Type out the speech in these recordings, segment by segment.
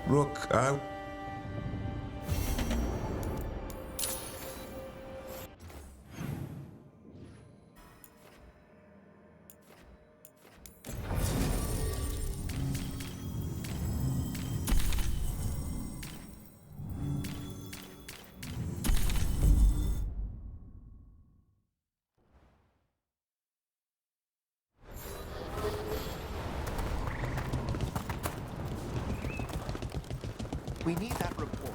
Rook, I... We need that report.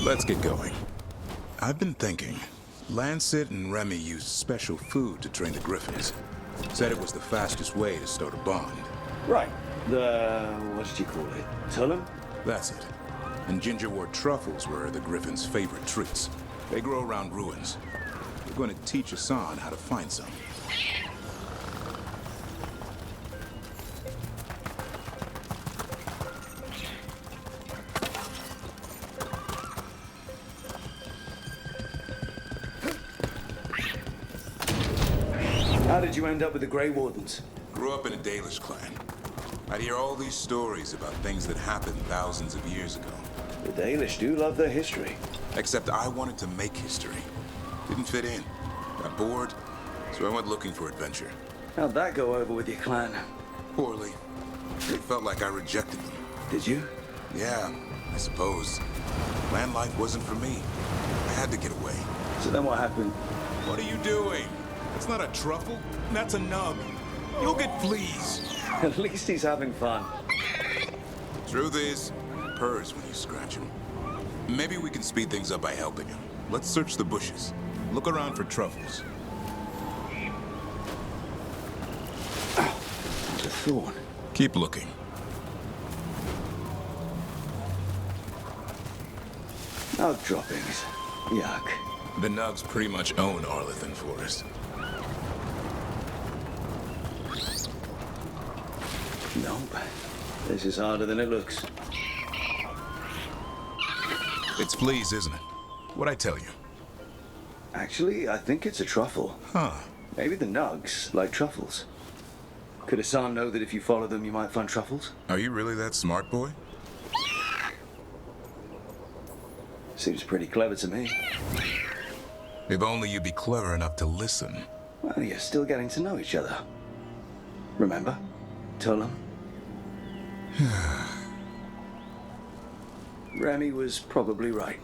Let's get going. I've been thinking. Lancet and Remy used special food to train the griffins. Said it was the fastest way to start a bond. Right. What did you call it? Tullum? That's it. And gingerwort truffles were the griffins' favorite treats. They grow around ruins. We're going to teach Hassan how to find some. How did you end up with the Grey Wardens? Grew up in a Dalish clan. I'd hear all these stories about things that happened thousands of years ago. The Dalish do love their history. Except I wanted to make history. Didn't fit in. Got bored, so I went looking for adventure. How'd that go over with your clan? Poorly. It felt like I rejected them. Did you? Yeah, I suppose. Land life wasn't for me. I had to get away. So then what happened? What are you doing? It's not a truffle. That's a nub. You'll get fleas. At least he's having fun. Truth is, it purrs when you scratch him. Maybe we can speed things up by helping him. Let's search the bushes. Look around for truffles. There's a thorn. Keep looking. Nug droppings. Yuck. The Nugs pretty much own Arlethan Forest. Nope. This is harder than it looks. It's fleas, isn't it? What'd I tell you? Actually, I think it's a truffle. Huh. Maybe the Nugs like truffles. Could Hassan know that if you follow them, you might find truffles? Are you really that smart, boy? Seems pretty clever to me. If only you'd be clever enough to listen. Well, you're still getting to know each other. Remember? Tullum? Remy was probably right.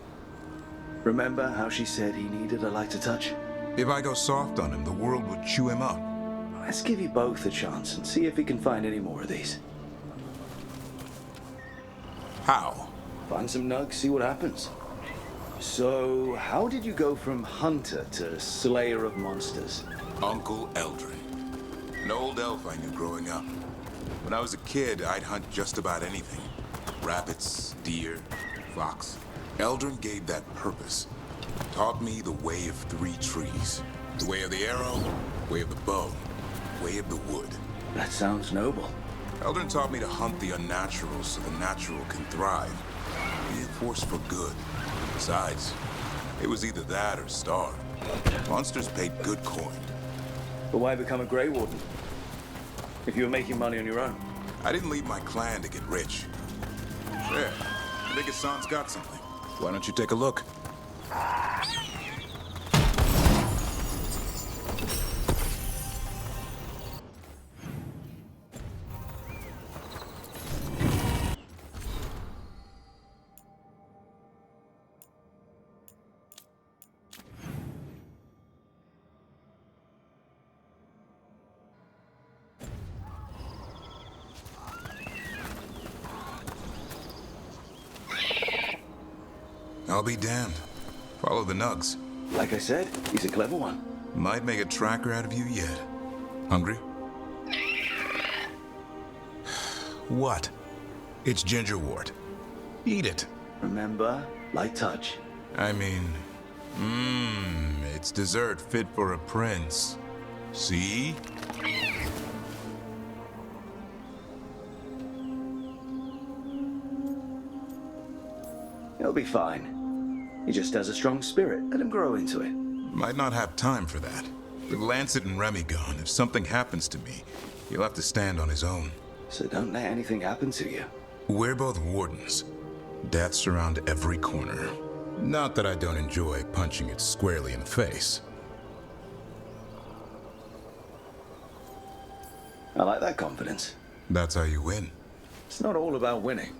Remember how she said he needed a lighter touch? If I go soft on him, the world would chew him up. Let's give you both a chance and see if we can find any more of these. How? Find some nugs, see what happens. So, how did you go from hunter to slayer of monsters? Uncle Eldrin. An old elf I knew growing up. When I was a kid, I'd hunt just about anything. Rabbits, deer, fox. Eldrin gave that purpose. Taught me the way of three trees. The way of the arrow, way of the bow, way of the wood. That sounds noble. Eldrin taught me to hunt the unnatural so the natural can thrive. Be a force for good. Besides, it was either that or starve. Monsters paid good coin. But why become a Grey Warden? If you were making money on your own? I didn't leave my clan to get rich. There, I think Hassan's got something. Why don't you take a look? I'll be damned. Follow the nugs. Like I said, he's a clever one. Might make a tracker out of you yet. Hungry? What? It's gingerwort. Eat it. Remember, light touch. I mean, it's dessert fit for a prince. See? He'll be fine. He just has a strong spirit. Let him grow into it. Might not have time for that. With Lancet and Remy gone, if something happens to me, he'll have to stand on his own. So don't let anything happen to you. We're both wardens. Death's around every corner. Not that I don't enjoy punching it squarely in the face. I like that confidence. That's how you win. It's not all about winning.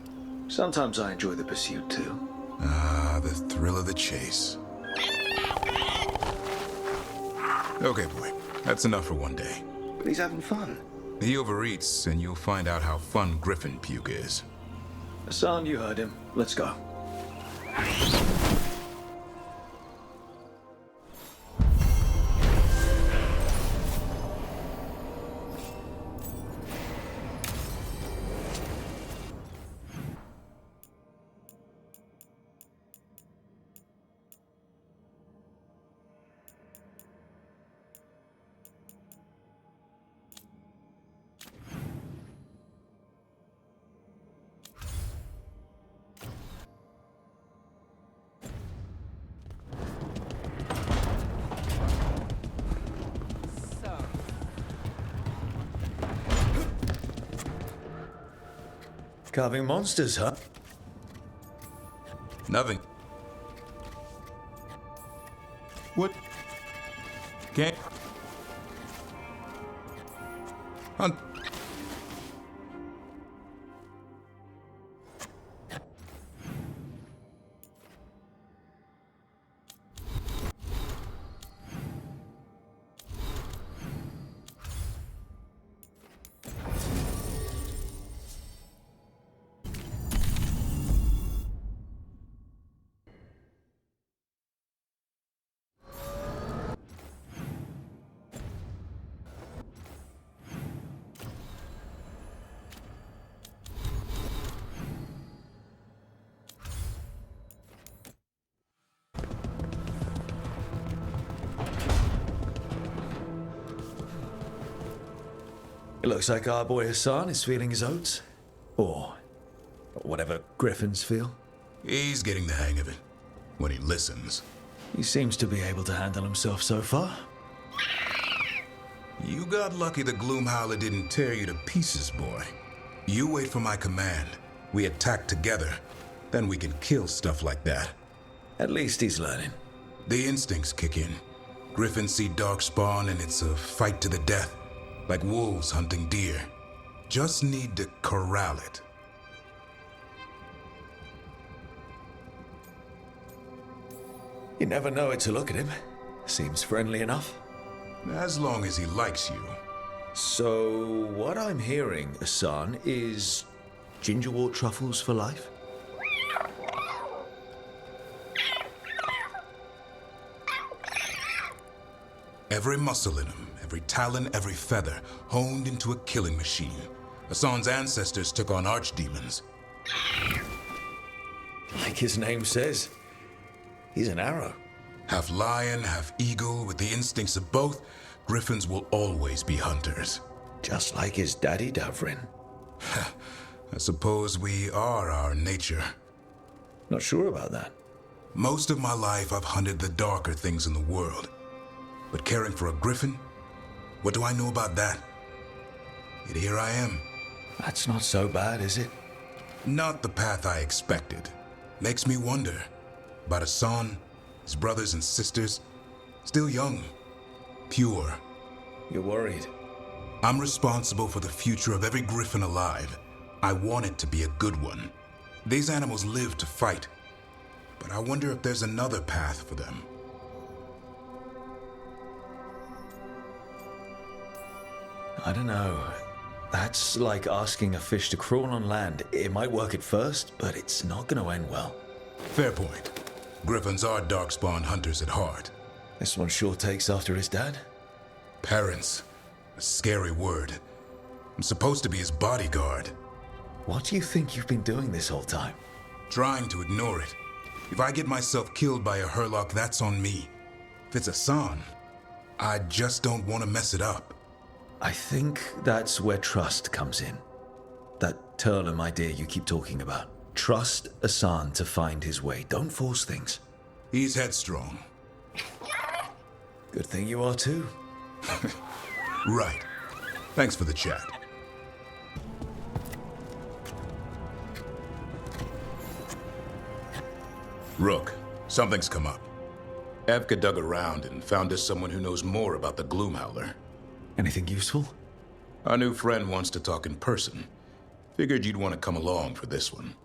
Sometimes I enjoy the pursuit too. Ah, the thrill of the chase. Okay, boy. That's enough for one day. But he's having fun. He overeats, and you'll find out how fun griffin puke is. Hassan, you heard him. Let's go. Carving monsters, huh? Nothing. What? Can't. Hunt. It looks like our boy Hassan is feeling his oats. Or whatever griffins feel. He's getting the hang of it. When he listens. He seems to be able to handle himself so far. You got lucky the Gloomhowler didn't tear you to pieces, boy. You wait for my command. We attack together. Then we can kill stuff like that. At least he's learning. The instincts kick in. Griffins see darkspawn and it's a fight to the death. Like wolves hunting deer. Just need to corral it. You never know it to look at him. Seems friendly enough. As long as he likes you. So, what I'm hearing, Hassan, is gingerwort truffles for life? Every muscle in him, every talon, every feather, honed into a killing machine. Hassan's ancestors took on archdemons. Like his name says, he's an arrow. Half lion, half eagle, with the instincts of both, griffins will always be hunters. Just like his daddy, Davrin. I suppose we are our nature. Not sure about that. Most of my life I've hunted the darker things in the world. But caring for a griffin? What do I know about that? Yet here I am. That's not so bad, is it? Not the path I expected. Makes me wonder about Hassan, his brothers and sisters. Still young, pure. You're worried? I'm responsible for the future of every griffin alive. I want it to be a good one. These animals live to fight. But I wonder if there's another path for them. I don't know. That's like asking a fish to crawl on land. It might work at first, but it's not going to end well. Fair point. Griffins are darkspawn hunters at heart. This one sure takes after his dad. Parents. A scary word. I'm supposed to be his bodyguard. What do you think you've been doing this whole time? Trying to ignore it. If I get myself killed by a Hurlock, that's on me. If it's Hassan, I just don't want to mess it up. I think that's where trust comes in. That Turlum idea you keep talking about. Trust Hassan to find his way. Don't force things. He's headstrong. Good thing you are too. Right. Thanks for the chat. Rook, something's come up. Evka dug around and found us someone who knows more about the Gloomhowler. Anything useful? Our new friend wants to talk in person. Figured you'd want to come along for this one.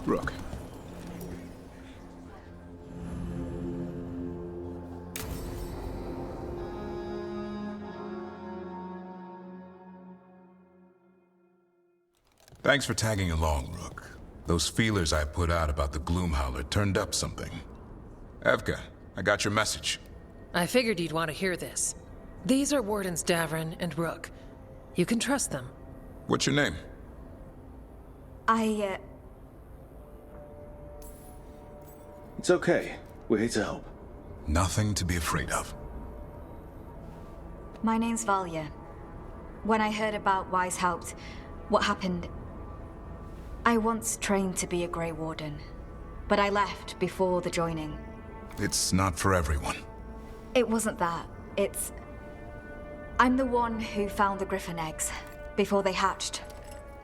Rook. Thanks for tagging along, Rook. Those feelers I put out about the Gloomhowler turned up something. Evka, I got your message. I figured you'd want to hear this. These are Wardens Davrin and Rook. You can trust them. What's your name? It's okay. We're here to help. Nothing to be afraid of. My name's Valya. When I heard about Wise helped, what happened... I once trained to be a Grey Warden, but I left before the joining. It's not for everyone. It wasn't that. It's... I'm the one who found the griffin eggs, before they hatched.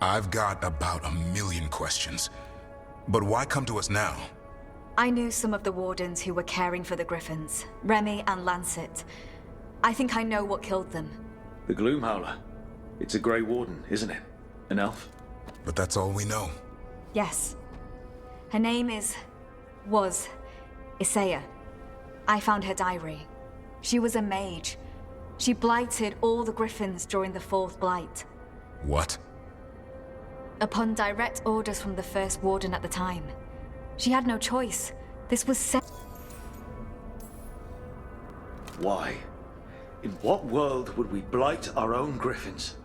I've got about 1,000,000 questions. But why come to us now? I knew some of the Wardens who were caring for the griffins, Remy and Lancet. I think I know what killed them. The Gloomhowler. It's a Grey Warden, isn't it? An elf? But that's all we know. Yes. Her name was Isaiah. I found her diary. She was a mage. She blighted all the griffins during the fourth blight. What? Upon direct orders from the first warden at the time. She had no choice. This was Why? In what world would we blight our own griffins?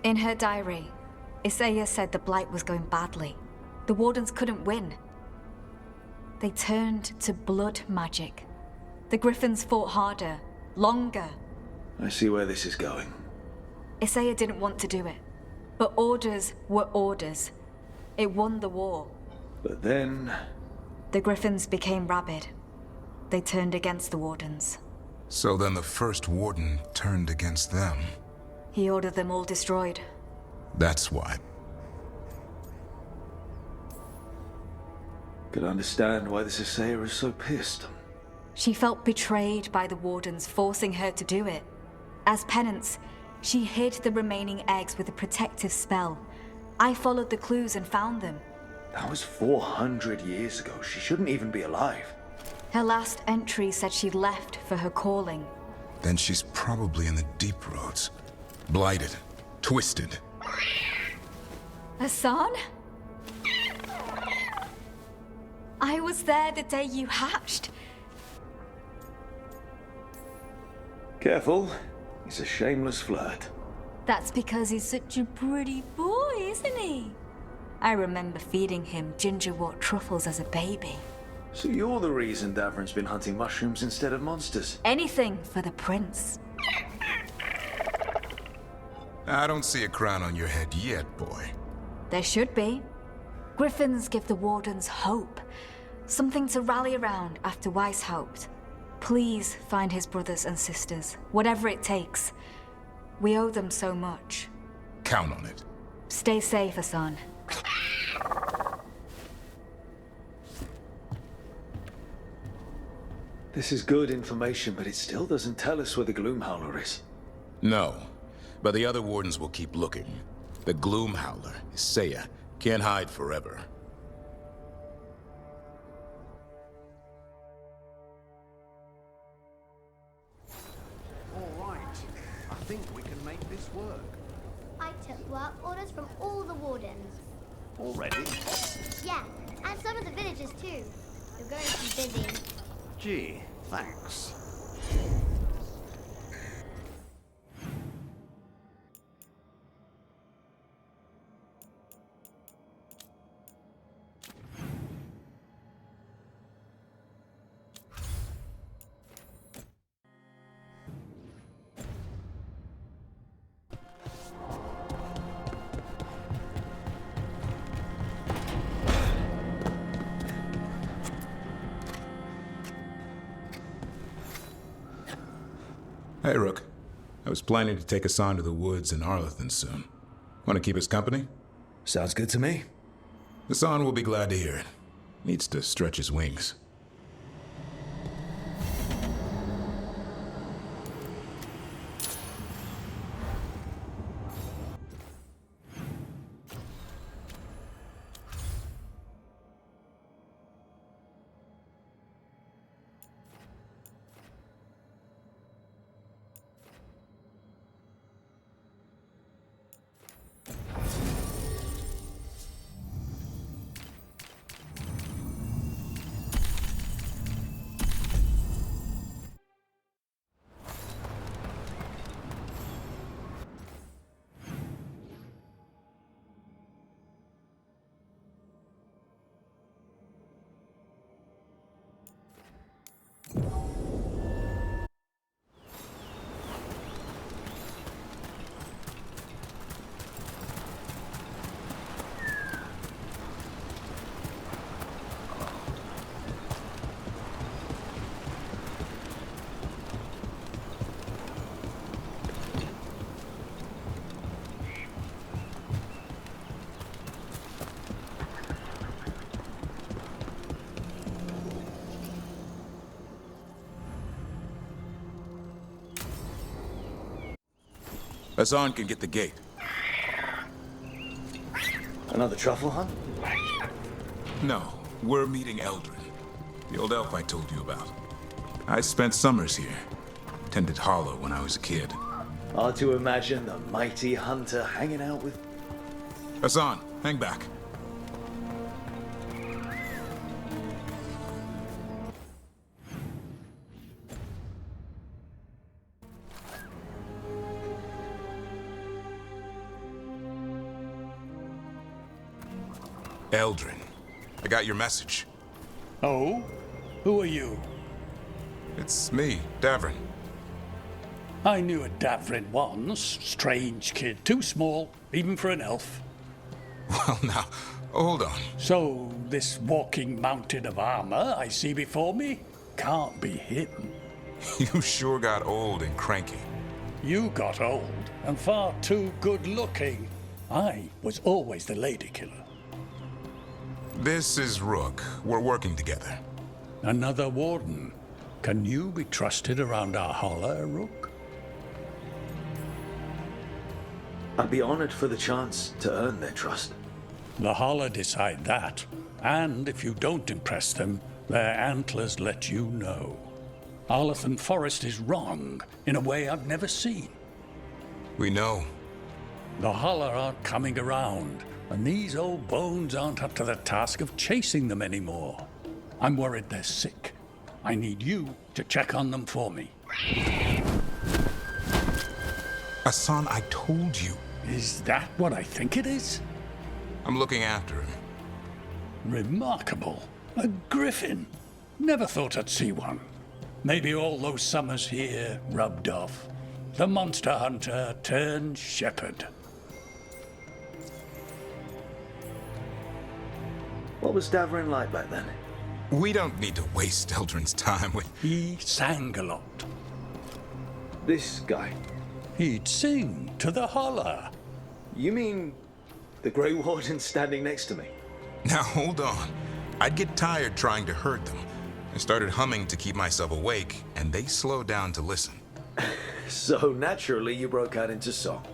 In her diary, Isaiah said the blight was going badly. The wardens couldn't win. They turned to blood magic. The griffins fought harder, longer. I see where this is going. Isaiah didn't want to do it. But orders were orders. It won the war. But then... The griffins became rabid. They turned against the wardens. So then the first warden turned against them. He ordered them all destroyed. That's why. Could understand why this Isaiah is so pissed. She felt betrayed by the wardens forcing her to do it. As penance, she hid the remaining eggs with a protective spell. I followed the clues and found them. That was 400 years ago. She shouldn't even be alive. Her last entry said she'd left for her calling. Then she's probably in the deep roads. Blighted. Twisted. Hassan? I was there the day you hatched. Careful. He's a shameless flirt. That's because he's such a pretty boy, isn't he? I remember feeding him gingerwort truffles as a baby. So you're the reason Davrin's been hunting mushrooms instead of monsters? Anything for the prince. I don't see a crown on your head yet, boy. There should be. Griffins give the Wardens hope. Something to rally around after Weishaupt. Please find his brothers and sisters, whatever it takes. We owe them so much. Count on it. Stay safe, Hassan. This is good information, but it still doesn't tell us where the Gloomhowler is. No, but the other wardens will keep looking. The Gloomhowler, Isaiah, can't hide forever. All right. I think we can make this work. I took work orders from all the wardens. Already? Yeah, and some of the villagers too. You're going to be busy. Gee, thanks. Hey, Rook. I was planning to take Hassan to the woods in Arlethan soon. Want to keep us company? Sounds good to me. Hassan will be glad to hear it. Needs to stretch his wings. Hassan can get the gate. Another truffle hunt? No, we're meeting Eldrin, the old elf I told you about. I spent summers here. Tended Hollow when I was a kid. Hard to imagine the mighty hunter hanging out with... Hassan, hang back. Eldrin, I got your message. Oh? Who are you? It's me, Davrin. I knew a Davrin once. Strange kid. Too small, even for an elf. Well, now, hold on. So, this walking mountain of armor I see before me can't be hidden. You sure got old and cranky. You got old and far too good looking. I was always the lady killer. This is Rook. We're working together. Another warden. Can you be trusted around our holler, Rook? I'd be honored for the chance to earn their trust. The holler decide that. And if you don't impress them, their antlers let you know. Arlethan Forest is wrong in a way I've never seen. We know. The holler aren't coming around, and these old bones aren't up to the task of chasing them anymore. I'm worried they're sick. I need you to check on them for me. Hassan, I told you. Is that what I think it is? I'm looking after him. Remarkable. A griffin. Never thought I'd see one. Maybe all those summers here rubbed off. The monster hunter turned shepherd. What was Davrin like back then? We don't need to waste Eldrin's time with... He sang a lot. This guy. He'd sing to the holler. You mean the Grey Warden standing next to me? Now, hold on. I'd get tired trying to herd them. I started humming to keep myself awake, and they slowed down to listen. So naturally you broke out into song.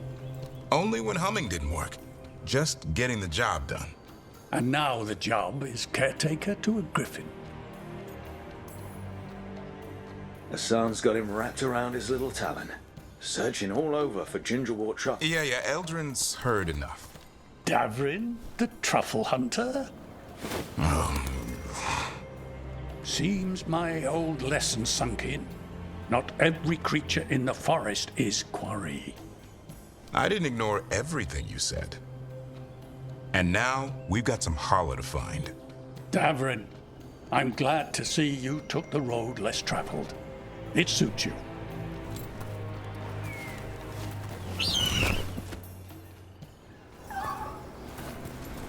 Only when humming didn't work. Just getting the job done. And now the job is caretaker to a griffin. Hassan's got him wrapped around his little talon, searching all over for gingerwort truffle. Yeah, Eldrin's heard enough. Davrin, the truffle hunter? Seems my old lesson sunk in. Not every creature in the forest is quarry. I didn't ignore everything you said. And now, we've got some holler to find. Davrin, I'm glad to see you took the road less traveled. It suits you.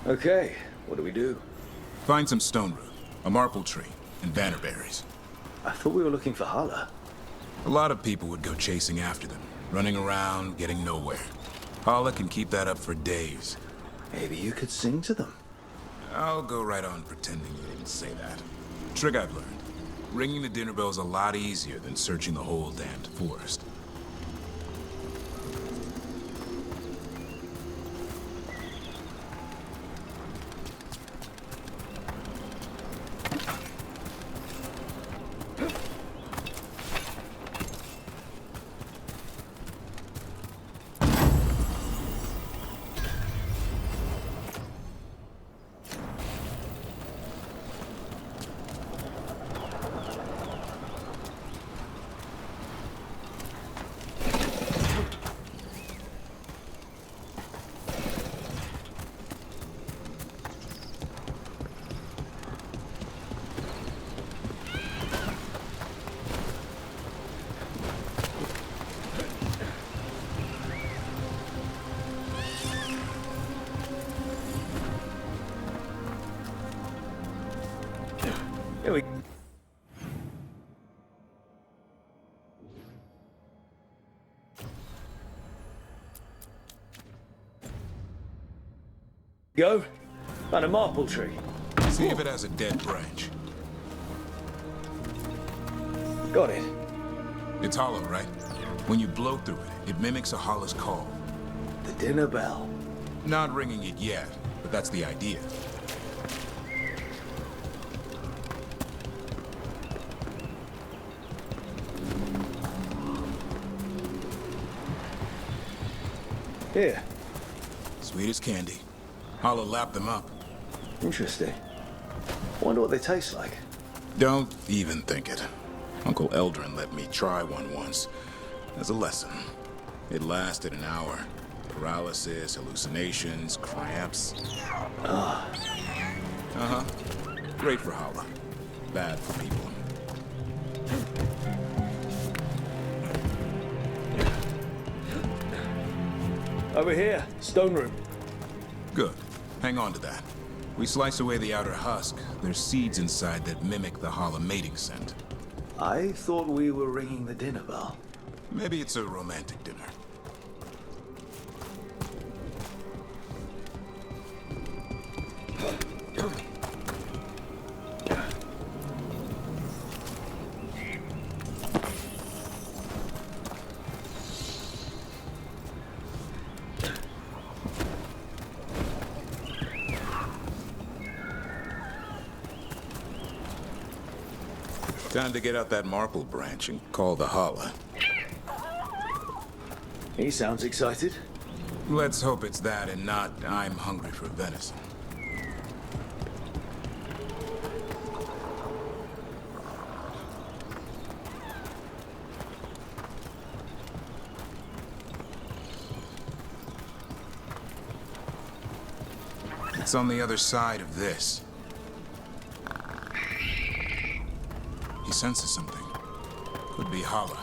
Okay, what do we do? Find some stone root, a marple tree, and bannerberries. I thought we were looking for Hala. A lot of people would go chasing after them, running around, getting nowhere. Holla can keep that up for days. Maybe you could sing to them. I'll go right on pretending you didn't say that. Trick I've learned. Ringing the dinner bell's a lot easier than searching the whole damned forest. Here we go. Found a marple tree. See if it has a dead branch. Got it. It's hollow, right? When you blow through it, it mimics a hollow's call. The dinner bell. Not ringing it yet, but that's the idea. Here. Sweet as candy. Holla lapped them up. Interesting. Wonder what they taste like. Don't even think it. Uncle Eldrin let me try one once. As a lesson. It lasted an hour. Paralysis, hallucinations, cramps. Uh-huh. Great for Holla. Bad for people. Over here. Stone room. Good. Hang on to that. We slice away the outer husk. There's seeds inside that mimic the Holla mating scent. I thought we were ringing the dinner bell. Maybe it's a romantic dinner. Time to get out that marple branch and call the Holla. He sounds excited. Let's hope it's that and not I'm hungry for venison. It's on the other side of this. senses something. Could be Hala.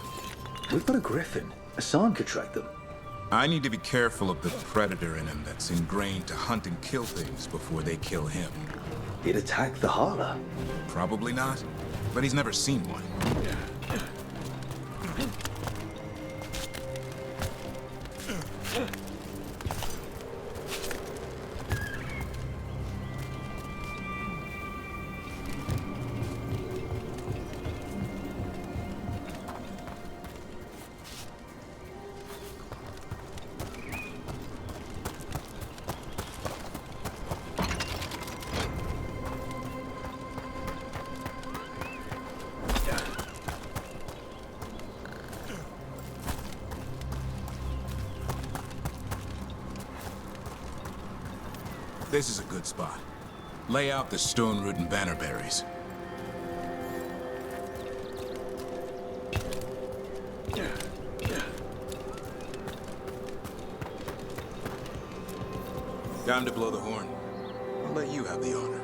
We've got a griffin. Hassan could track them. I need to be careful of the predator in him that's ingrained to hunt and kill things before they kill him. He'd attack the Hala. Probably not, but he's never seen one. This is a good spot. Lay out the stone root and banner berries. Time to blow the horn. I'll let you have the honor.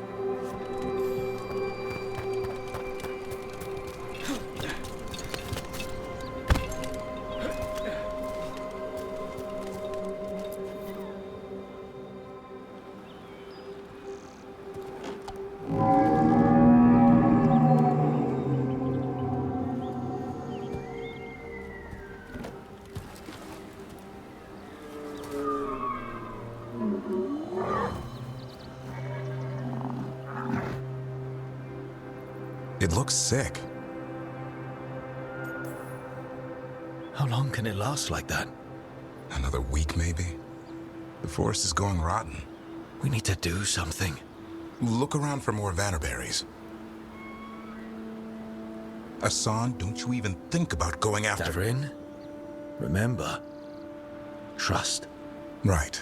It looks sick. How long can it last like that? Another week, maybe? The forest is going rotten. We need to do something. Look around for more vannerberries. Hassan, don't you even think about going after... Davrin, remember, trust. Right.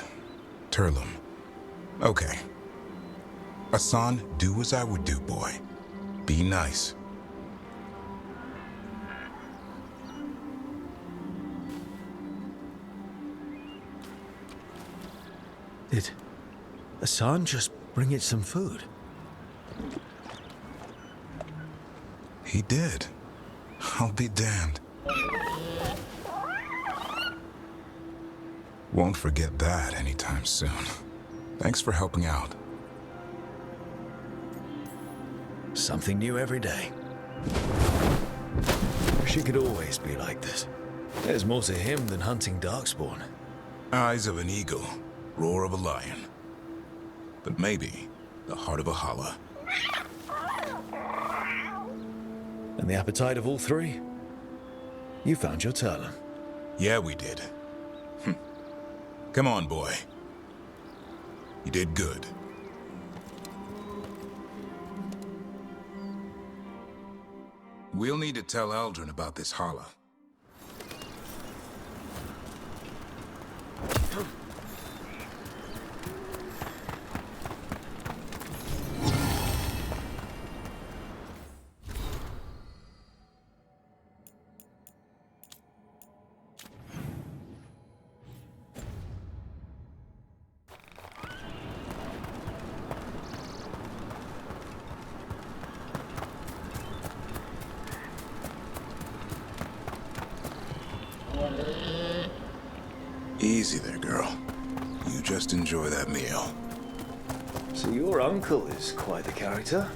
Turlum. Okay. Hassan, do as I would do, boy. Be nice. Did Hassan just bring it some food? He did. I'll be damned. Won't forget that anytime soon. Thanks for helping out. Something new every day. She could always be like this. There's more to him than hunting darkspawn. Eyes of an eagle, roar of a lion. But maybe the heart of a Hala. And the appetite of all three? You found your Turlum. Yeah, we did. Come on, boy. You did good. We'll need to tell Eldrin about this Hala. Easy there, girl. You just enjoy that meal. So your uncle is quite the character.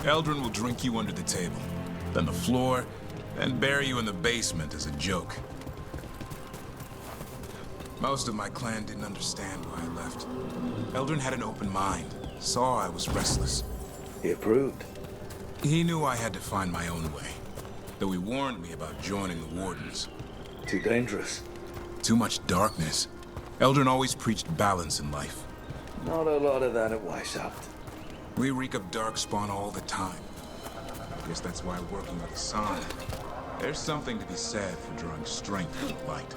Eldrin will drink you under the table, then the floor, then bury you in the basement as a joke. Most of my clan didn't understand why I left. Eldrin had an open mind, saw I was restless. He approved. He knew I had to find my own way, though he warned me about joining the Wardens. Too dangerous. Too much darkness. Eldrin always preached balance in life. Not a lot of that at Weishaupt. We reek of darkspawn all the time. Guess that's why working with Hassan, there's something to be said for drawing strength from the light.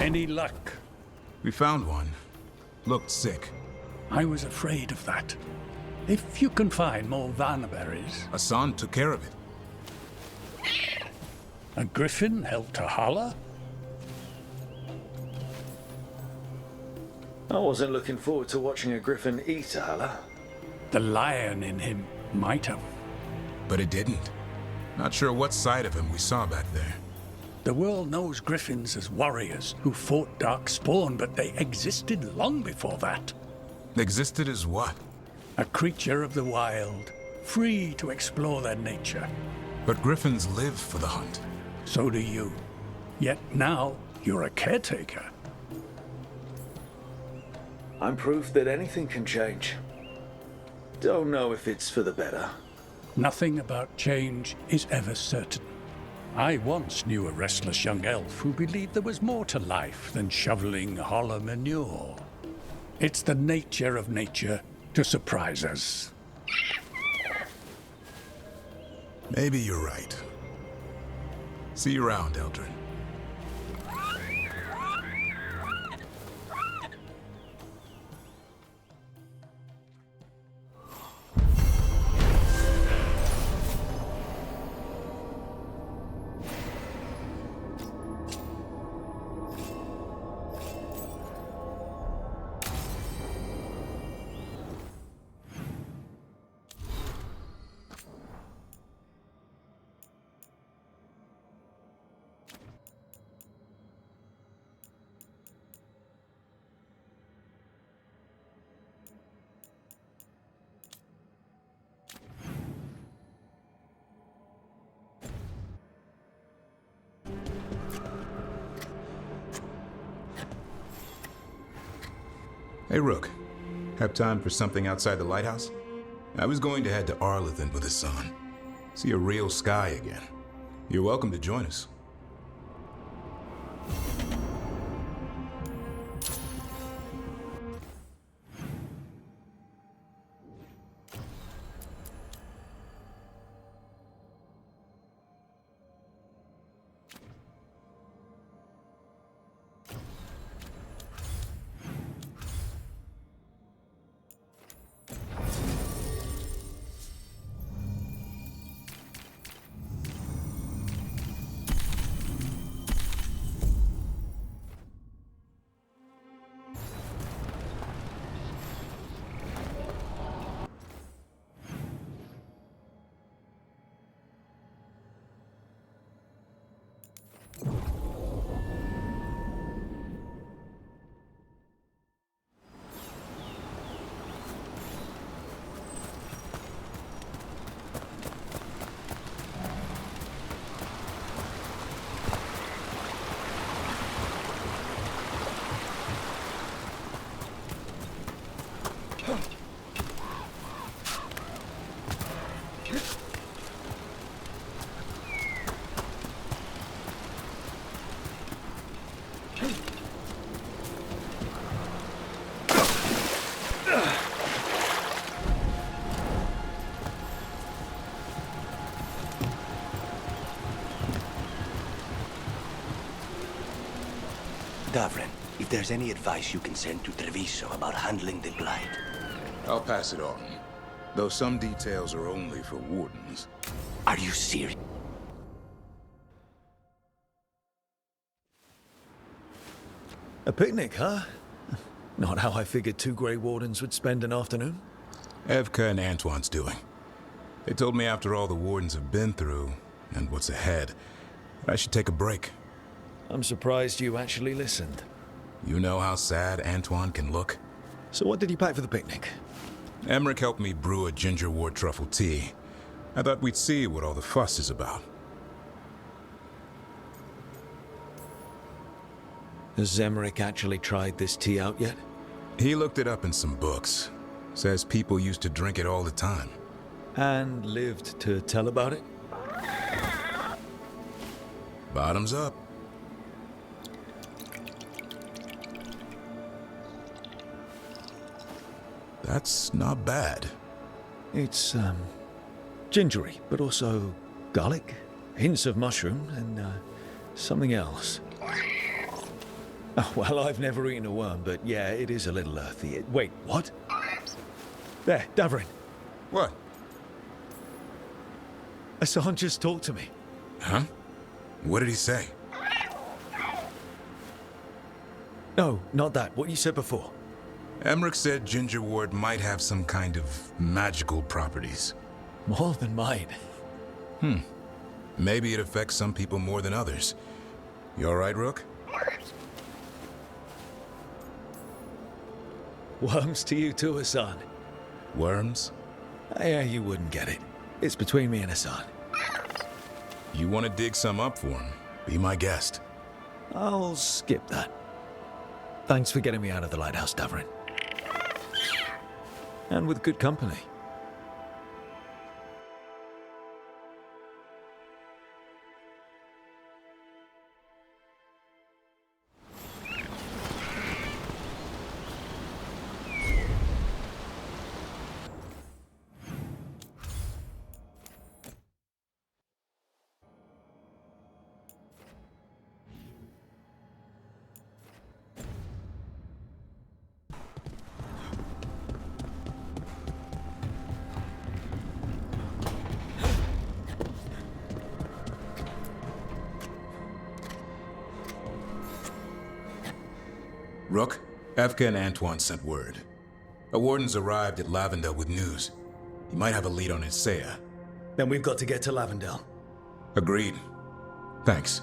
Any luck? We found one. Looked sick. I was afraid of that. If you can find more vanaberries. Hassan took care of it. A griffin helped to holler? I wasn't looking forward to watching a griffin eat a holler. The lion in him might have. But it didn't. Not sure what side of him we saw back there. The world knows griffins as warriors who fought Darkspawn, but they existed long before that. Existed as what? A creature of the wild, free to explore their nature. But griffins live for the hunt. So do you. Yet now, you're a caretaker. I'm proof that anything can change. Don't know if it's for the better. Nothing about change is ever certain. I once knew a restless young elf who believed there was more to life than shoveling hollow manure. It's the nature of nature to surprise us. Maybe you're right. See you around, Eldrin. Hey, Rook. Have time for something outside the lighthouse? I was going to head to Arlithan with the sun. See a real sky again. You're welcome to join us. Davrin, if there's any advice you can send to Treviso about handling the blight. I'll pass it on. Though some details are only for wardens. Are you serious? A picnic, huh? Not how I figured two Grey Wardens would spend an afternoon. Evka and Antoine's doing. They told me after all the wardens have been through, and what's ahead, I should take a break. I'm surprised you actually listened. You know how sad Antoine can look? So what did you pack for the picnic? Emmerich helped me brew a ginger wort truffle tea. I thought we'd see what all the fuss is about. Has Emmerich actually tried this tea out yet? He looked it up in some books. Says people used to drink it all the time. And lived to tell about it? Bottoms up. That's not bad. It's, gingery, but also garlic, hints of mushroom, and, something else. Oh, well, I've never eaten a worm, but yeah, it is a little earthy. Wait, what? There, Davrin. What? Hassan just talked to me. Huh? What did he say? No, not that. What you said before. Emmerich said Ginger Ward might have some kind of magical properties. More than mine. Maybe it affects some people more than others. You all right, Rook? Worms to you too, Hassan. Worms? Yeah, you wouldn't get it. It's between me and Hassan. You want to dig some up for him? Be my guest. I'll skip that. Thanks for getting me out of the lighthouse, Davrin. And with good company. Rook, Evka and Antoine sent word. A warden's arrived at Lavendel with news. He might have a lead on Isaiah. Then we've got to get to Lavendel. Agreed. Thanks.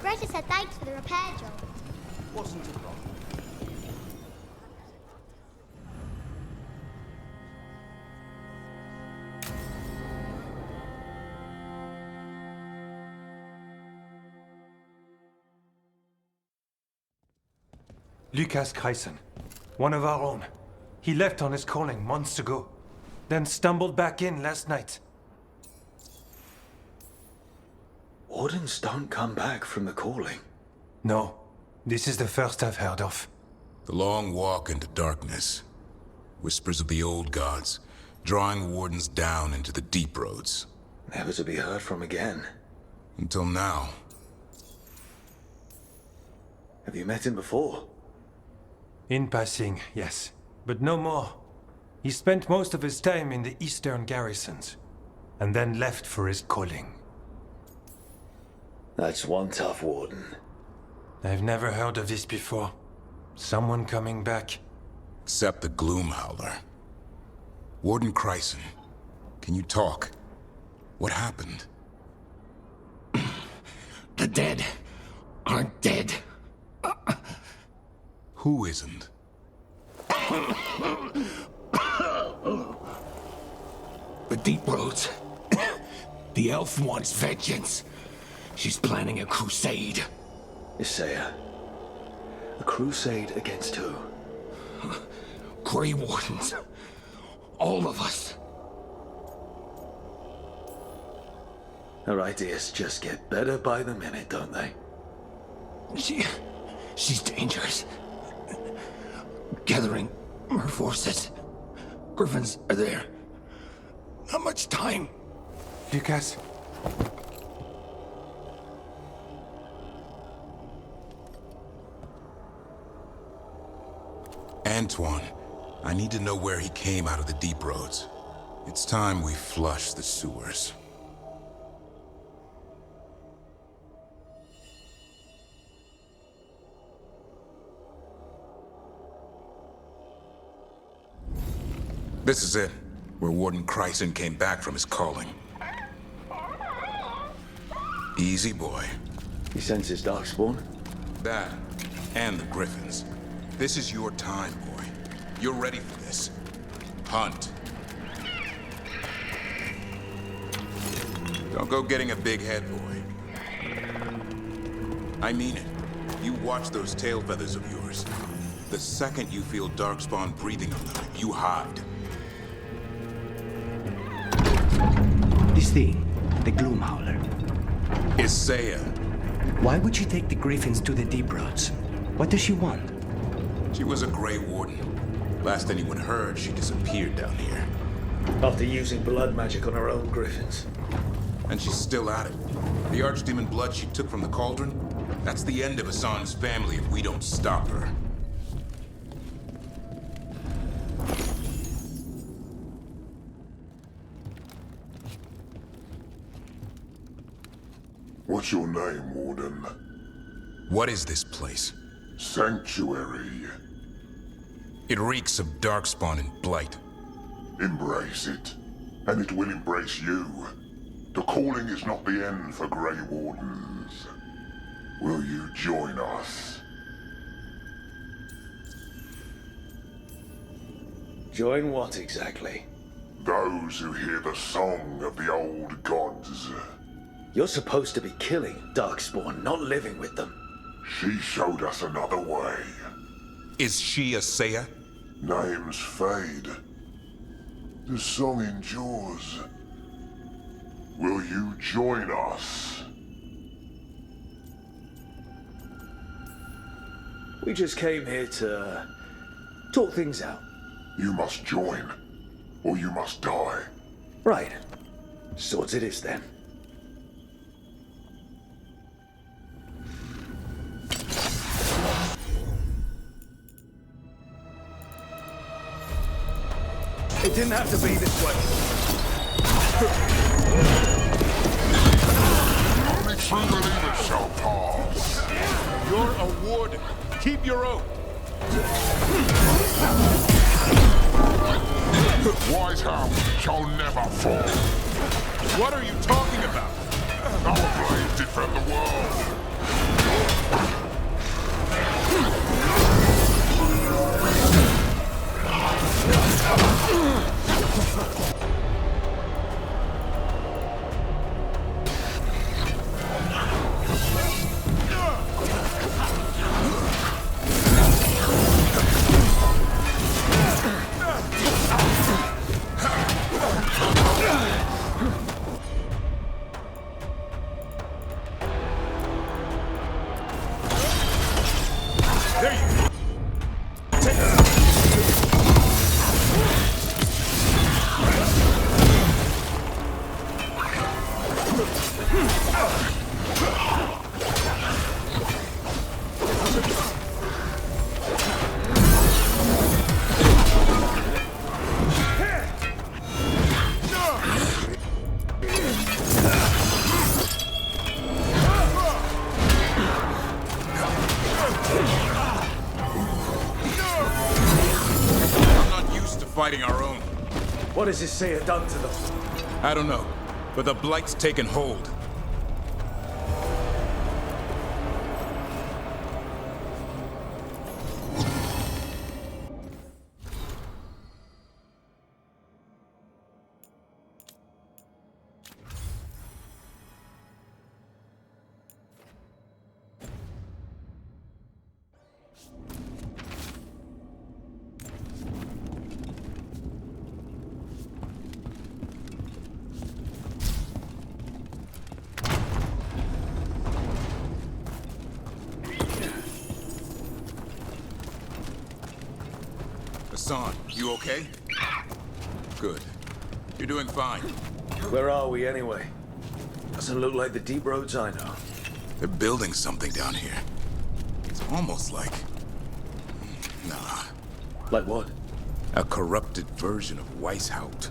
Greta said thanks for the repair job. Wasn't a problem. Lucas Cries, one of our own. He left on his calling months ago, then stumbled back in last night. Wardens don't come back from the calling. No, this is the first I've heard of. The long walk into darkness. Whispers of the old gods, drawing wardens down into the deep roads. Never to be heard from again. Until now. Have you met him before? In passing, yes, but no more. He spent most of his time in the eastern garrisons, and then left for his calling. That's one tough warden. I've never heard of this before. Someone coming back. Except the Gloom Howler. Warden Cries, can you talk? What happened? The dead aren't dead. Who isn't? The Deep Roads. The elf wants vengeance. She's planning a crusade. Isaiah. A crusade against who? Grey Wardens. All of us. Her ideas just get better by the minute, don't they? She's dangerous. Gathering her forces. Griffins are there. Not much time. Lucas? Antoine, I need to know where he came out of the deep roads. It's time we flush the sewers. This is it, where Warden Cries came back from his calling. Easy, boy. He senses darkspawn? That, and the griffins. This is your time, boy. You're ready for this. Hunt. Don't go getting a big head, boy. I mean it. You watch those tail feathers of yours. The second you feel darkspawn breathing on them, you hide. This thing, the Gloom Howler. Isaiah. Why would she take the griffins to the deep roads? What does she want? She was a Grey Warden. Last anyone heard, she disappeared down here. After using blood magic on her own griffins. And she's still at it. The archdemon blood she took from the cauldron, that's the end of Hassan's family if we don't stop her. What's your name, Warden? What is this place? Sanctuary. It reeks of darkspawn and blight. Embrace it, and it will embrace you. The calling is not the end for Grey Wardens. Will you join us? Join what exactly? Those who hear the song of the old gods. You're supposed to be killing darkspawn, not living with them. She showed us another way. Is she a Saya? Names fade. The song endures. Will you join us? We just came here to talk things out. You must join, or you must die. Right. Swords it is then. It didn't have to be this way. Only true believers shall pass. You're a warden. Keep your oath. Wise house shall never fall. What are you talking about? Our blades defend the world. Fighting our own. What has Isaiah done to them? I don't know, but the blight's taken hold. Hassan, you okay? Good. You're doing fine. Where are we anyway? Doesn't look like the deep roads I know. They're building something down here. It's almost like... Nah. Like what? A corrupted version of Weishaupt.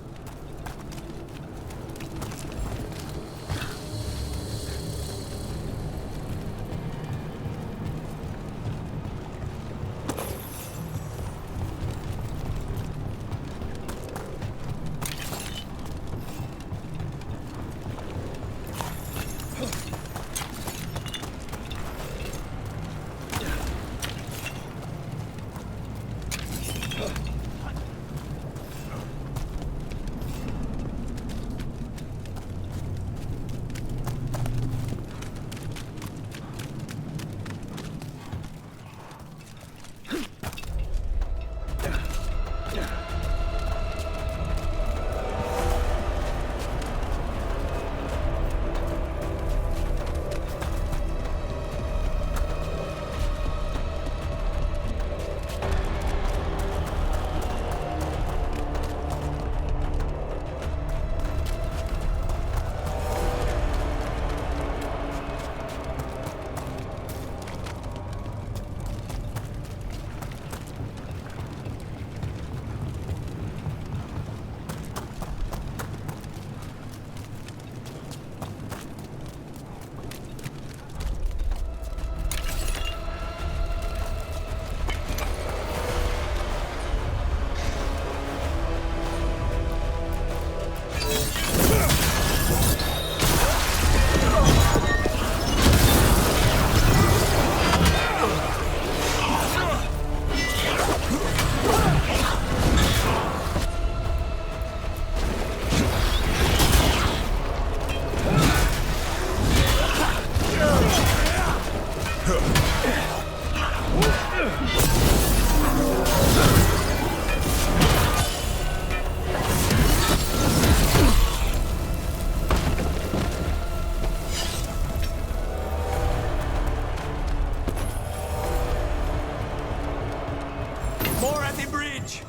at the bridge!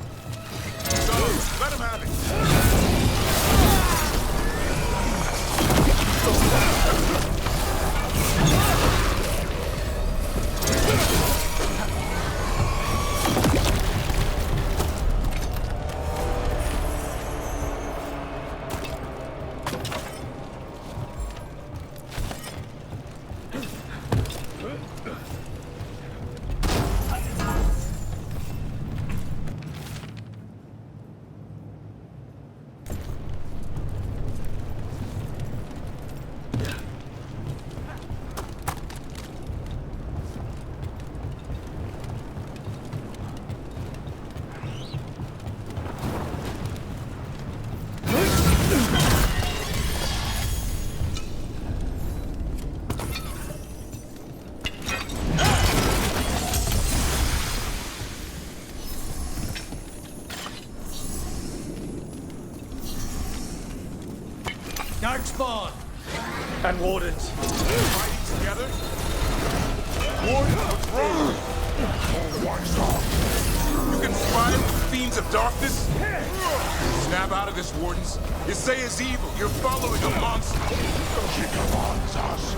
So, let him have it. Darkspawn! And wardens. Fighting together? Warden, what's wrong? You conspire with fiends of darkness? Snap out of this, Wardens. Isaiah's evil. You're following a monster. She commands us.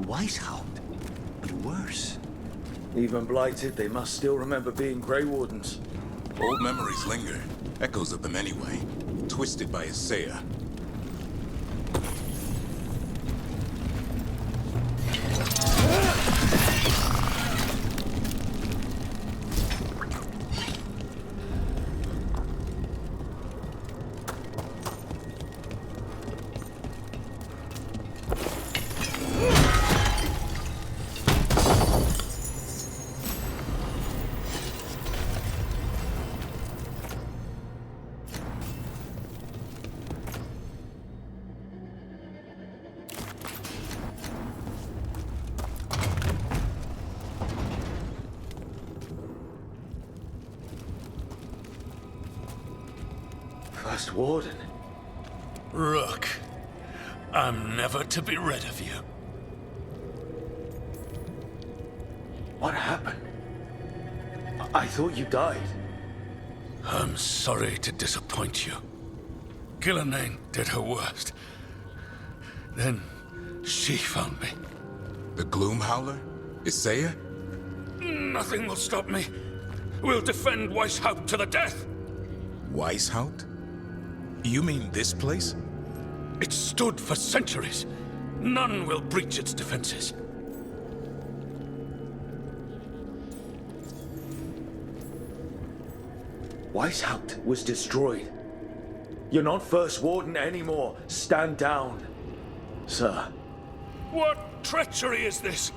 Weishaupt, but worse. Even blighted, they must still remember being Grey Wardens. Old memories linger. Echoes of them anyway. Twisted by Isaiah. last warden. Rook, I'm never to be rid of you. What happened? I thought you died. I'm sorry to disappoint you. Gillenane did her worst. Then she found me. The Gloom Howler? Isaiah? Nothing will stop me. We'll defend Weishaupt to the death. Weishaupt? You mean this place? It stood for centuries. None will breach its defenses. Weishaupt was destroyed. You're not First Warden anymore. Stand down, sir. What treachery is this?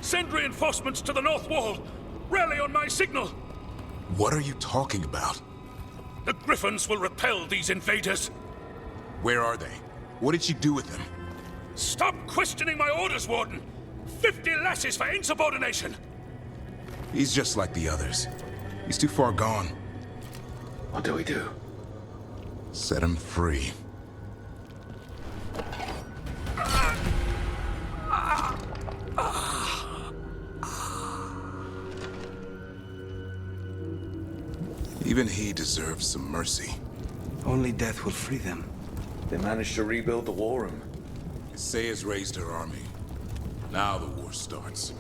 Send reinforcements to the North Wall. Rally on my signal. What are you talking about? The griffins will repel these invaders. Where are they? What did you do with them? Stop questioning my orders, Warden. 50 lashes for insubordination. He's just like the others. He's too far gone. What do we do? Set him free. Even he deserves some mercy. Only death will free them. They managed to rebuild the war room. Isaiah's raised her army. Now the war starts.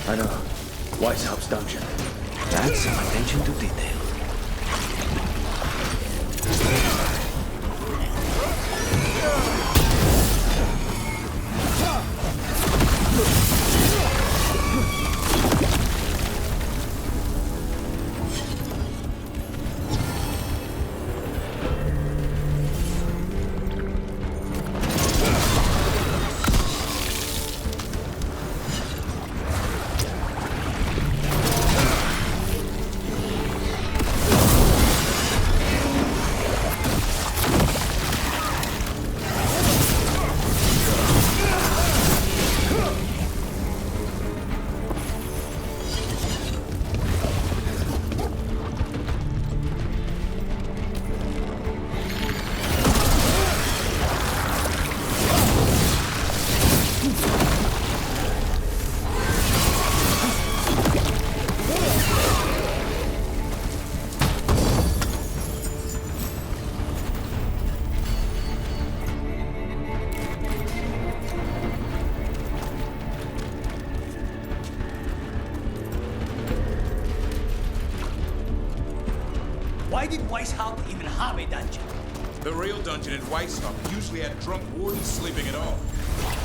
I know. Weishaupt's dungeon. That's some attention to detail. Why did Weishaupt even have a dungeon? The real dungeon in Weishaupt usually had drunk wardens sleeping at all.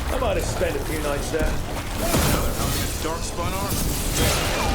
I might have spent a few nights there. Another house in dark spun armor.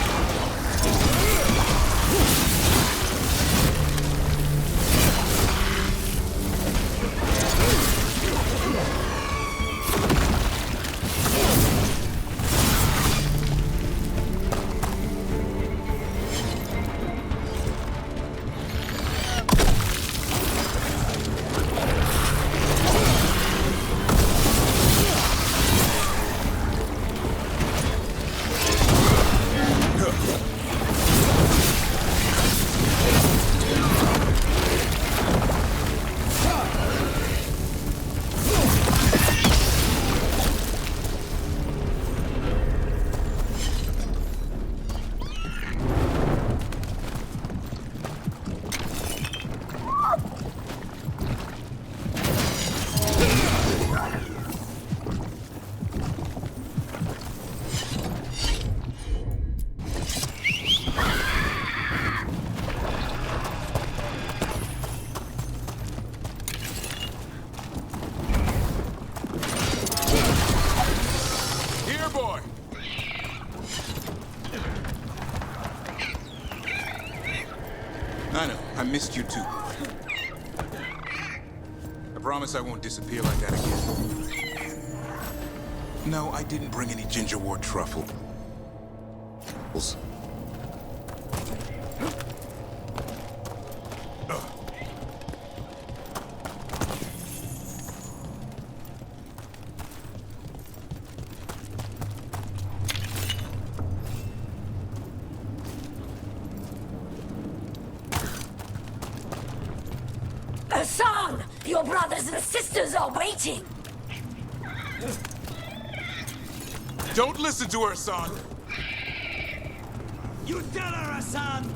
I missed you too. I promise I won't disappear like that again. No, I didn't bring any gingerwort truffles. Hassan! Your brothers and sisters are waiting! Don't listen to her, son! You tell her, Hassan!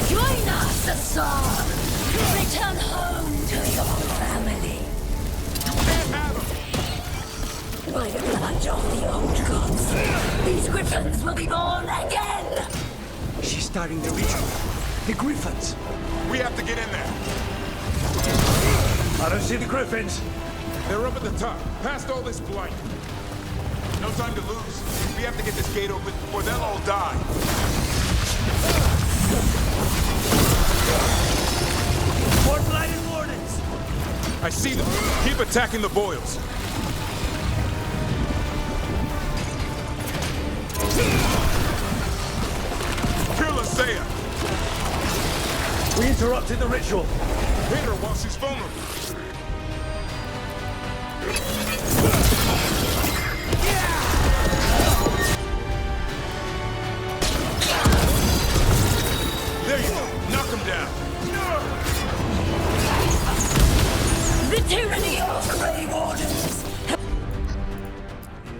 Join us, Hassan! Return home to your family. By the blood of the old gods, these griffins will be born again! She's starting the ritual. The griffins. We have to get in there. I don't see the griffins. They're up at the top, past all this blight. No time to lose. We have to get this gate open, or they'll all die. More blighted wardens! I see them. Keep attacking the boils. Kill Asaya! We interrupted the ritual. Hit her while she's vulnerable. There you go. Knock him down. The tyranny of Grey Wardens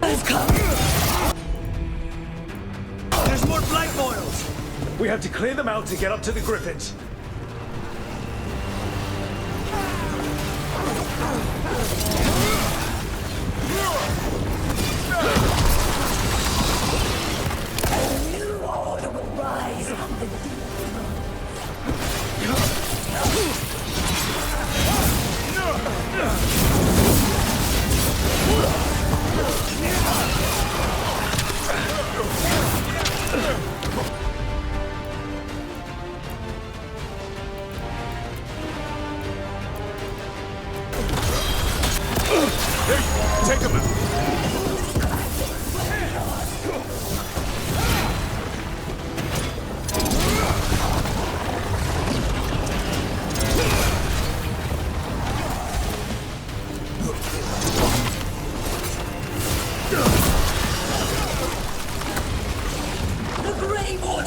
has come. There's more blight boils! We have to clear them out to get up to the griffins. A new order will rise among the deep.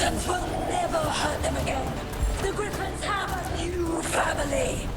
wardens will never hurt them again. The griffins have a new family.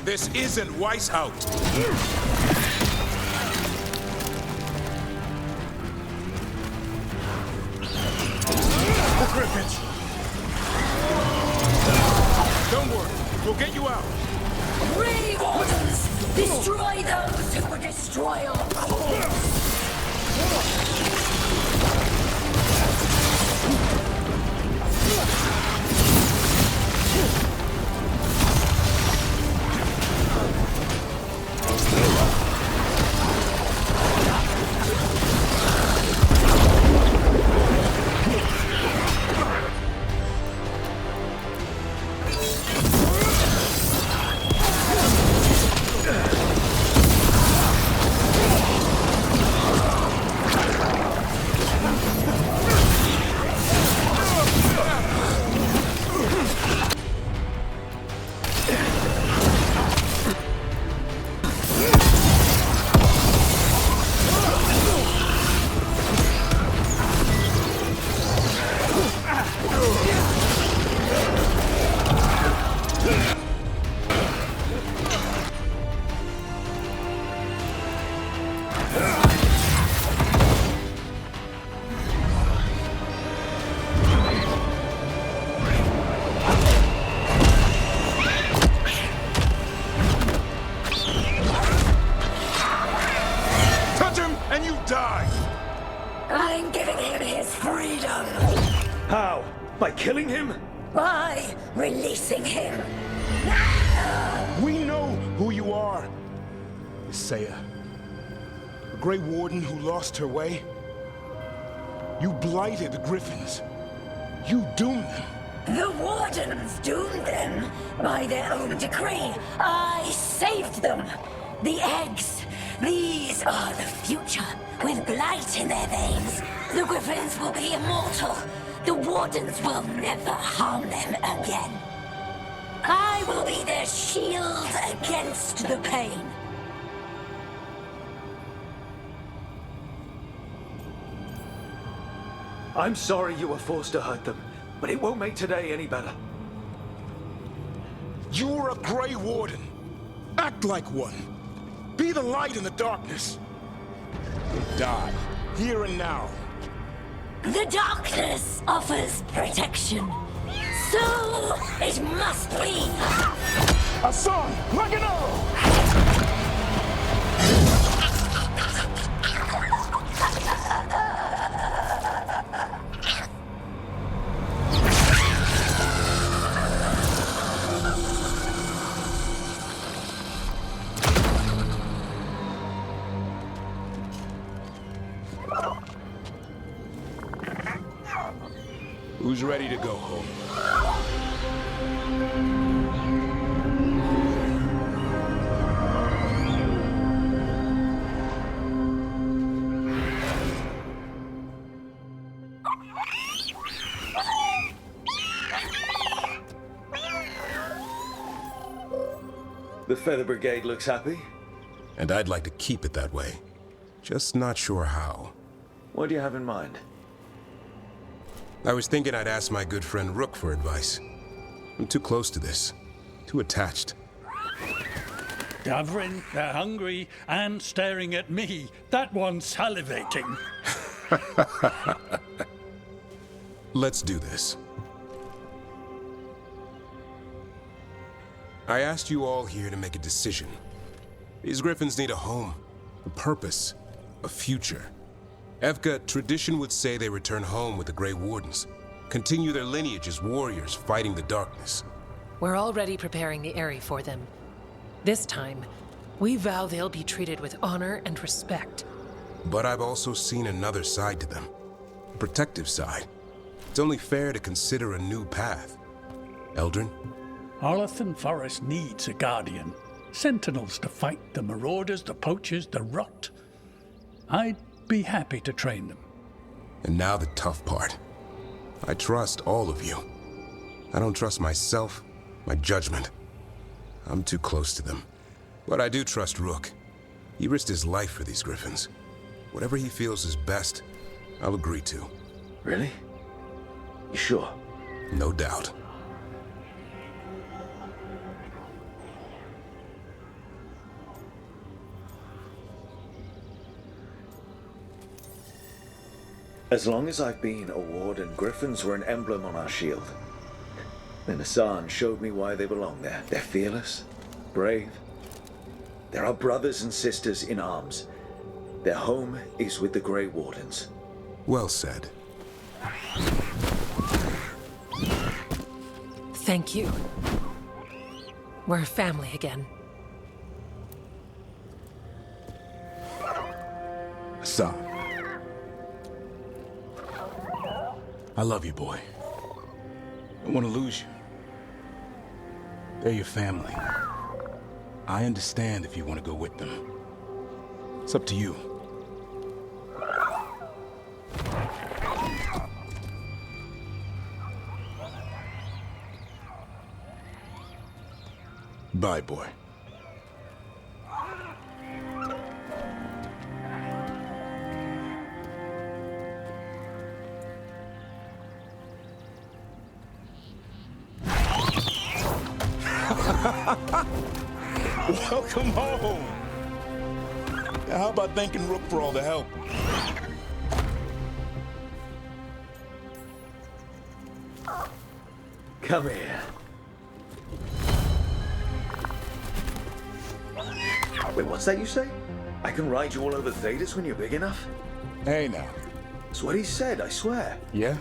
This isn't Weishaupt. The griffins! Don't worry, we'll get you out. Grey Wardens! Destroy those who would destroy our cause! I'm giving him his freedom. How? By killing him? By releasing him. We know who you are. Isaiah. A Grey Warden who lost her way. You blighted the griffins. You doomed them. The Wardens doomed them by their own decree. I saved them. The eggs. These are the future. With blight in their veins, the griffins will be immortal. The Wardens will never harm them again. I will be their shield against the pain. I'm sorry you were forced to hurt them, but it won't make today any better. You're a Grey Warden. Act like one. Be the light in the darkness. Die, here and now. The darkness offers protection. So it must be. Hassan, like an arrow! Who's ready to go home? The Feather Brigade looks happy. And I'd like to keep it that way. Just not sure how. What do you have in mind? I was thinking I'd ask my good friend Rook for advice. I'm too close to this. Too attached. Davrin, they're hungry and staring at me. That one's salivating. Let's do this. I asked you all here to make a decision. These griffins need a home, a purpose, a future. Evka, tradition would say they return home with the Grey Wardens, continue their lineage as warriors fighting the darkness. We're already preparing the Eyrie for them. This time, we vow they'll be treated with honor and respect. But I've also seen another side to them, a protective side. It's only fair to consider a new path. Eldrin? Arlathan Forest needs a guardian. Sentinels to fight the marauders, the poachers, the rot. I'd be happy to train them. And now the tough part. I trust all of you. I don't trust myself, my judgment. I'm too close to them. But I do trust Rook. He risked his life for these griffins. Whatever he feels is best, I'll agree to. Really? You sure? No doubt. As long as I've been a warden, griffins were an emblem on our shield. Then Hassan showed me why they belong there. They're fearless, brave. They're our brothers and sisters in arms. Their home is with the Grey Wardens. Well said. Thank you. We're a family again. Hassan. I love you, boy. I don't want to lose you. They're your family. I understand if you want to go with them. It's up to you. Bye, boy. Welcome home. Now, how about thanking Rook for all the help? Come here. Wait, what's that you say? I can ride you all over Thedas when you're big enough? Hey, now. That's what he said, I swear. Yeah?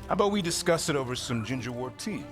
How about we discuss it over some gingerwort tea?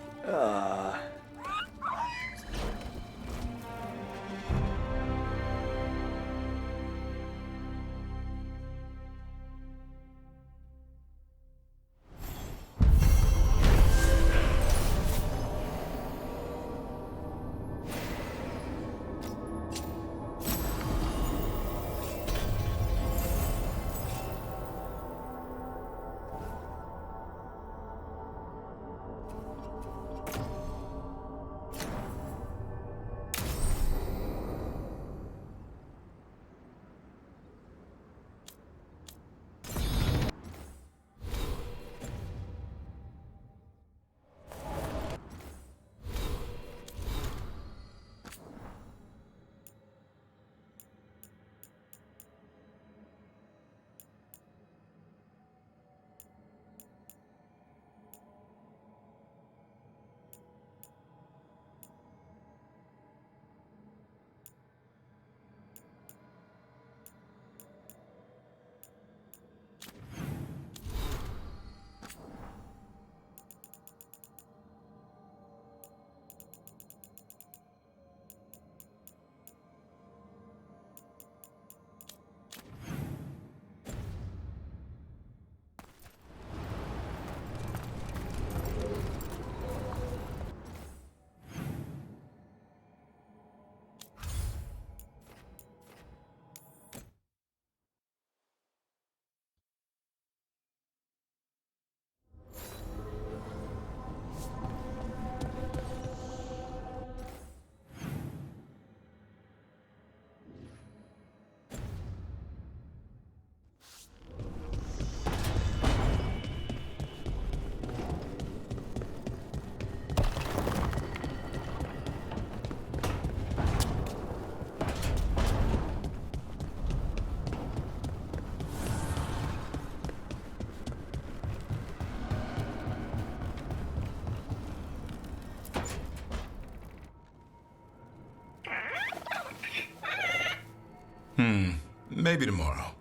Maybe tomorrow.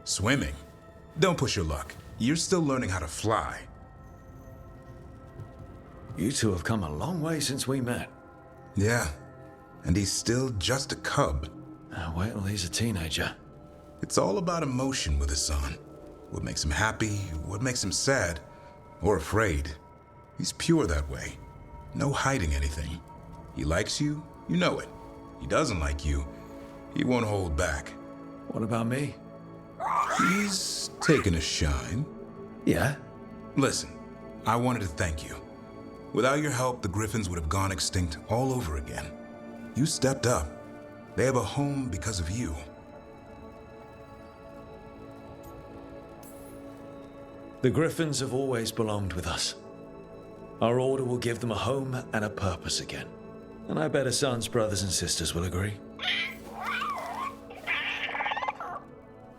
Swimming? Don't push your luck. You're still learning how to fly. You two have come a long way since we met. Yeah, and he's still just a cub. Wait till he's a teenager. It's all about emotion with Hassan. What makes him happy, what makes him sad, or afraid. He's pure that way. No hiding anything. He likes you, you know it. He doesn't like you, he won't hold back. What about me? He's taken a shine. Yeah? Listen, I wanted to thank you. Without your help, the griffins would have gone extinct all over again. You stepped up. They have a home because of you. The griffins have always belonged with us. Our order will give them a home and a purpose again. And I bet Hassan's brothers and sisters will agree.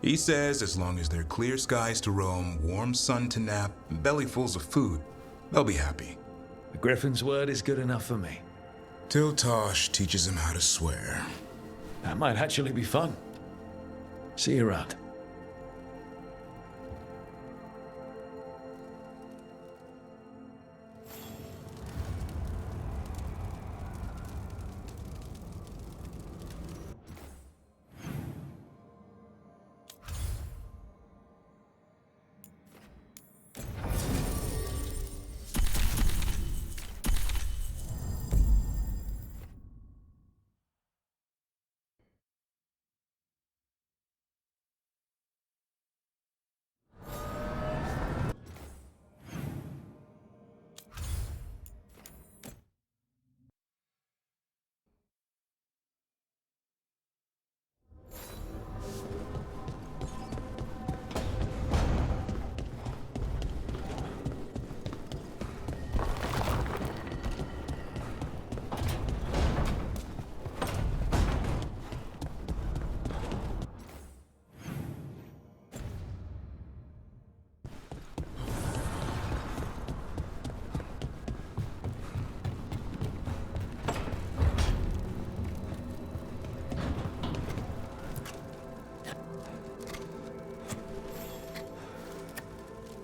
He says as long as there are clear skies to roam, warm sun to nap, and bellyfuls of food, they'll be happy. The griffin's word is good enough for me. Till Tosh teaches him how to swear. That might actually be fun. See you around.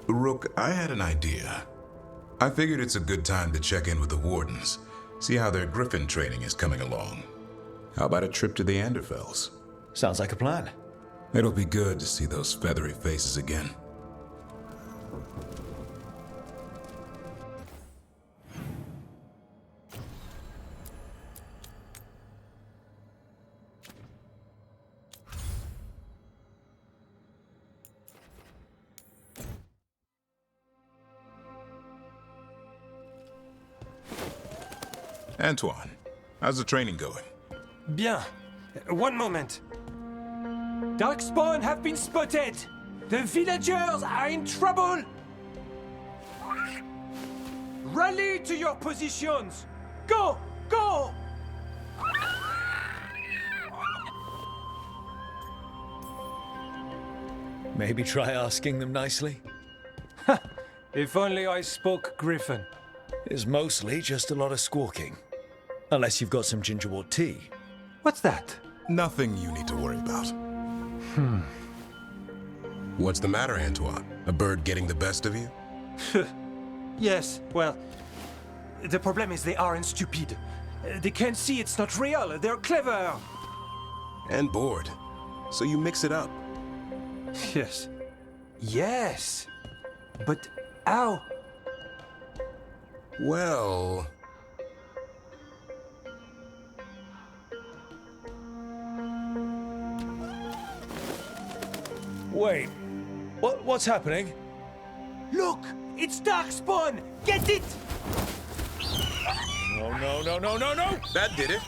Rook, I had an idea. I figured it's a good time to check in with the wardens, see how their griffin training is coming along. How about a trip to the Anderfells? Sounds like a plan. It'll be good to see those feathery faces again. Antoine, how's the training going? Bien. One moment. Darkspawn have been spotted! The villagers are in trouble! Rally to your positions! Go! Go! Maybe try asking them nicely? If only I spoke Griffin. It's mostly just a lot of squawking. Unless you've got some gingerwort tea. What's that? Nothing you need to worry about. What's the matter, Antoine? A bird getting the best of you? Yes, well, the problem is they aren't stupid. They can't see it's not real. They're clever. And bored. So you mix it up. Yes. Yes. But how? Well... Wait, what's happening? Look! It's Darkspawn! Get it! No! That did it.